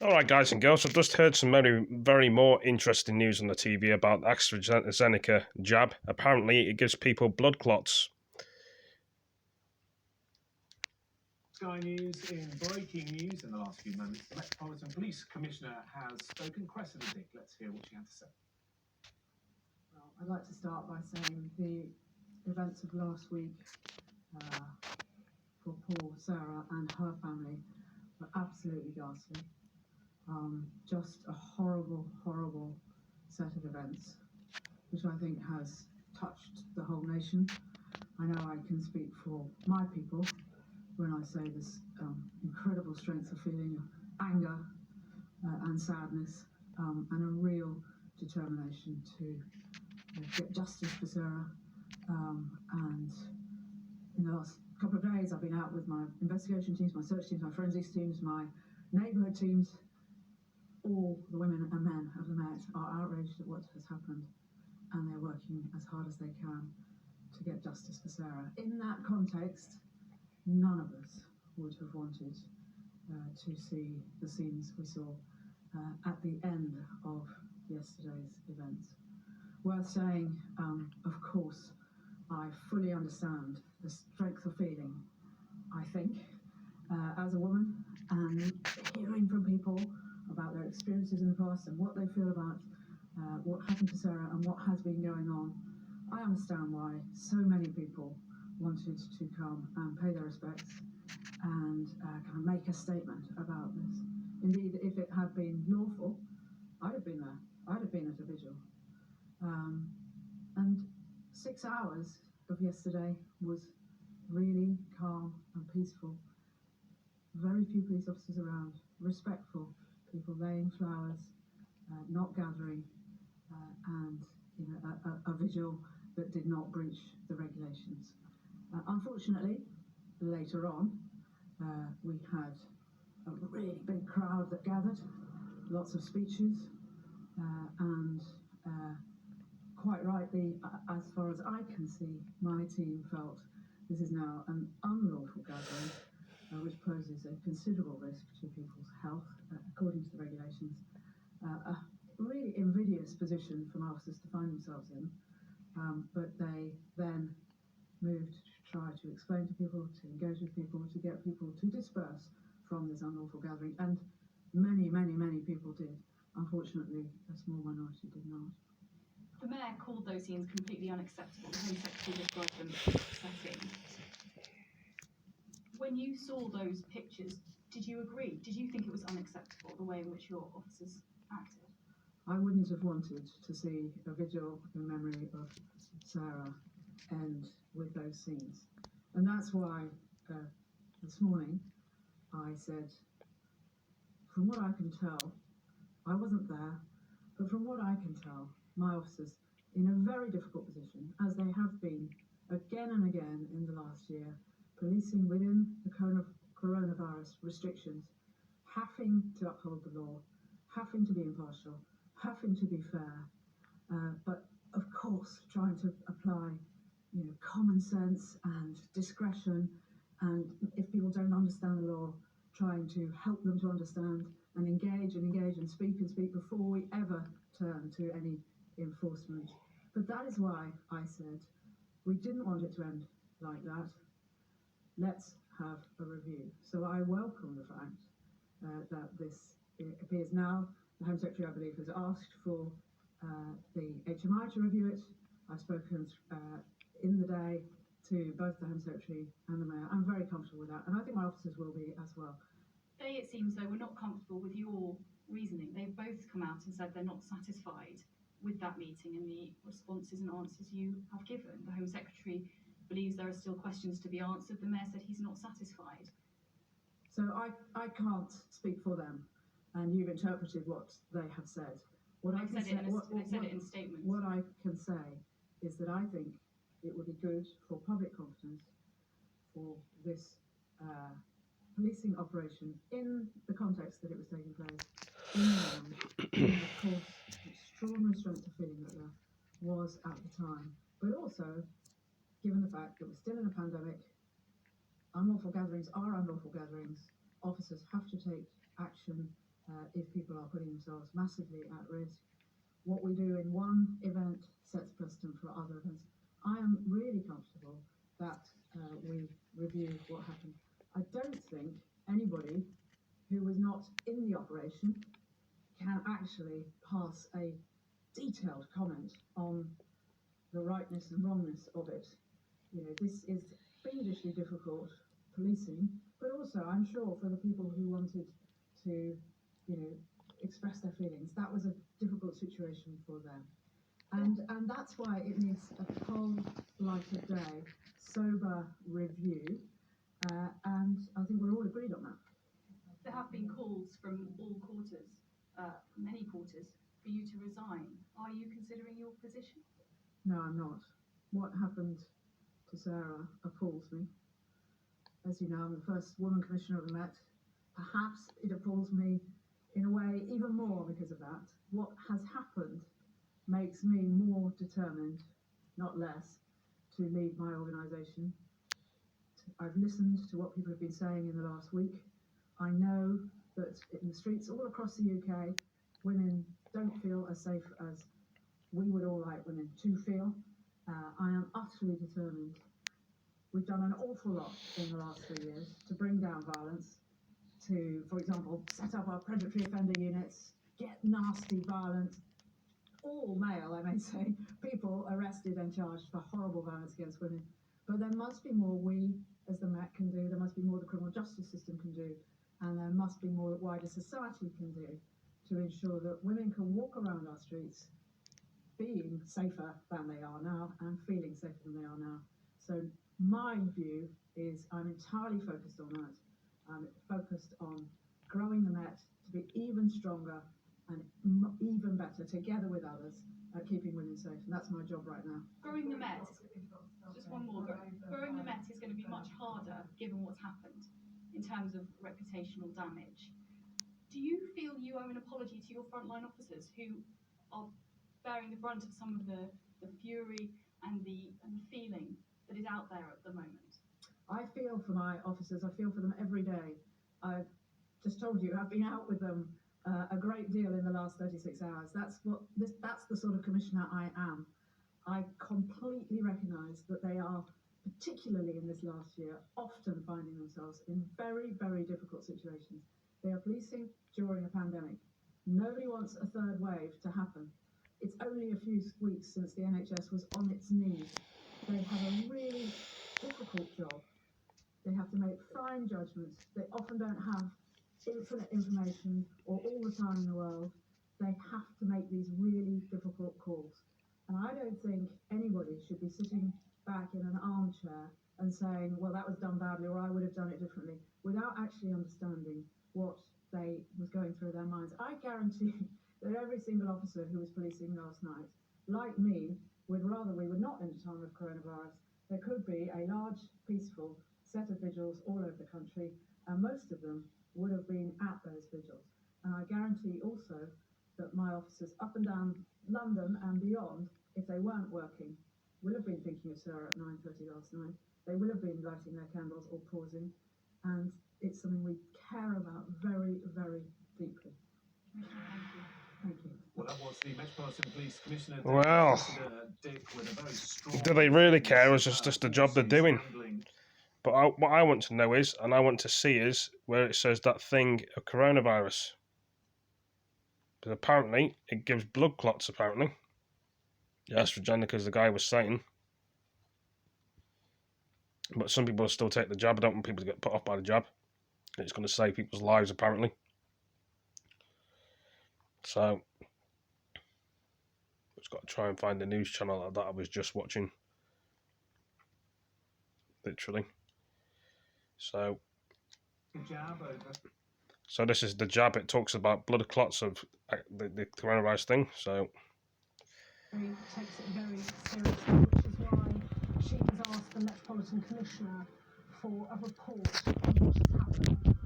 All right, guys and girls, I've just heard some very more interesting news on the TV about the AstraZeneca jab. Apparently, it gives people blood clots. Sky News in breaking news in the last few moments. The Metropolitan Police Commissioner has spoken. CARESSIDA, let's hear what she had to say. Well, I'd like to start by saying the events of last week for poor Sarah and her family were absolutely ghastly. Just a horrible, horrible set of events, which I think has touched the whole nation. I know I can speak for my people when I say this incredible strength of feeling of anger and sadness and a real determination to get justice for Sarah. And in the last couple of days, I've been out with my investigation teams, my search teams, my forensics teams, my neighbourhood teams. All the women and men of the Met are outraged at what has happened, and they're working as hard as they can to get justice for Sarah. In that context, none of us would have wanted to see the scenes we saw at the end of yesterday's events. Worth saying, of course, I fully understand the strength of feeling, I think, as a woman, and hearing from people about their experiences in the past and what they feel about what happened to Sarah and what has been going on. I understand why so many people wanted to come and pay their respects and kind of make a statement about this. Indeed, if it had been lawful, I'd have been there. I'd have been at a vigil. And 6 hours of yesterday was really calm and peaceful. Very few police officers around, respectful, people laying flowers, not gathering, and a vigil that did not breach the regulations. Unfortunately, later on, we had a really big crowd that gathered, lots of speeches, and quite rightly, as far as I can see, my team felt this is now an unlawful gathering, which poses a considerable risk to people's health, according to the regulations. A really invidious position for officers to find themselves in, but they then moved to try to explain to people, to engage with people, to get people to disperse from this unlawful gathering, and many, many, many people did. Unfortunately, a small minority did not. The Mayor called those scenes completely unacceptable. The Home Secretary described them as upsetting. When you saw those pictures, did you agree? Did you think it was unacceptable, the way in which your officers acted? I wouldn't have wanted to see a vigil in memory of Sarah end with those scenes. And that's why this morning I said, from what I can tell, I wasn't there, but from what I can tell, my officers in a very difficult position, as they have been again and again in the last year, policing within the coronavirus restrictions, having to uphold the law, having to be impartial, having to be fair, but of course trying to apply common sense and discretion, and if people don't understand the law, trying to help them to understand and engage and speak before we ever turn to any enforcement. But that is why I said we didn't want it to end like that. Let's have a review. So I welcome the fact that this appears now. The Home Secretary, I believe, has asked for the HMI to review it. I've spoken in the day to both the Home Secretary and the Mayor. I'm very comfortable with that, and I think my officers will be as well. They, it seems, though, were not comfortable with your reasoning. They've both come out and said they're not satisfied with that meeting and the responses and answers you have given. The Home Secretary believes there are still questions to be answered. The Mayor said he's not satisfied. So I can't speak for them, and you've interpreted what they have said. They've said it in statements. What I can say is that I think it would be good for public confidence for this policing operation in the context that it was taking place, and of course, extraordinary strength of feeling that there was at the time, but also given the fact that we're still in a pandemic, unlawful gatherings are unlawful gatherings, officers have to take action if people are putting themselves massively at risk. What we do in one event sets precedent for other events. I am really comfortable that we review what happened. I don't think anybody who was not in the operation can actually pass a detailed comment on the rightness and wrongness of it. You know, this is fiendishly difficult policing, but also I'm sure for the people who wanted to, you know, express their feelings, that was a difficult situation for them. And that's why it needs a cold light of day, sober review, and I think we're all agreed on that. There have been calls from all quarters, many quarters, for you to resign. Are you considering your position? No, I'm not. What happened to Sarah appalls me. As you know, I'm the first woman commissioner of the Met. Perhaps it appalls me in a way even more because of that. What has happened makes me more determined, not less, to lead my organisation. I've listened to what people have been saying in the last week. I know that in the streets all across the UK, women don't feel as safe as we would all like women to feel. I am utterly determined. We've done an awful lot in the last 3 years to bring down violence, to, for example, set up our predatory offender units, get nasty, violent, all male, I may say, people arrested and charged for horrible violence against women. But there must be more we, as the Met, can do. There must be more the criminal justice system can do. And there must be more that wider society can do to ensure that women can walk around our streets being safer than they are now and feeling safer than they are now. So my view is I'm entirely focused on that. I'm focused on growing the Met to be even stronger and even better together with others at keeping women safe. And that's my job right now. Growing the Met, just one more, growing the Met is going to be much harder given what's happened in terms of reputational damage. Do you feel you owe an apology to your frontline officers who are bearing the brunt of some of the fury and the feeling that is out there at the moment? I feel for my officers. I feel for them every day. I've just told you I've been out with them a great deal in the last 36 hours. That's the sort of commissioner I am. I completely recognise that they are, particularly in this last year, often finding themselves in very, very difficult situations. They are policing during a pandemic. Nobody wants a third wave to happen. It's only a few weeks since the NHS was on its knees. They have a really difficult job. They have to make fine judgments. They often don't have infinite information or all the time in the world. They have to make these really difficult calls. And I don't think anybody should be sitting back in an armchair and saying, well, that was done badly, or I would have done it differently, without actually understanding what was going through their minds. I guarantee that every single officer who was policing last night, like me, would rather we were not in a time of coronavirus. There could be a large, peaceful set of vigils all over the country, and most of them would have been at those vigils. And I guarantee also that my officers up and down London and beyond, if they weren't working, will have been thinking of Sarah at 9:30 last night. They will have been lighting their candles or pausing, and it's something we care about very, very deeply. Thank you. Well, that was the Metropolitan Police Commissioner. Well, Dick, with a very strong do they really care, or is it just the job they're doing? But what I want to know is, and I want to see is, where it says that thing of coronavirus. Because apparently, it gives blood clots, apparently. The AstraZeneca, as the guy was saying. But some people still take the jab. I don't want people to get put off by the jab. It's going to save people's lives, apparently. So, just got to try and find the news channel that I was just watching. Literally. So this is the jab. It talks about blood clots of the coronavirus thing. So takes it very seriously, which is why she has asked the Metropolitan Commissioner for a report on what has happened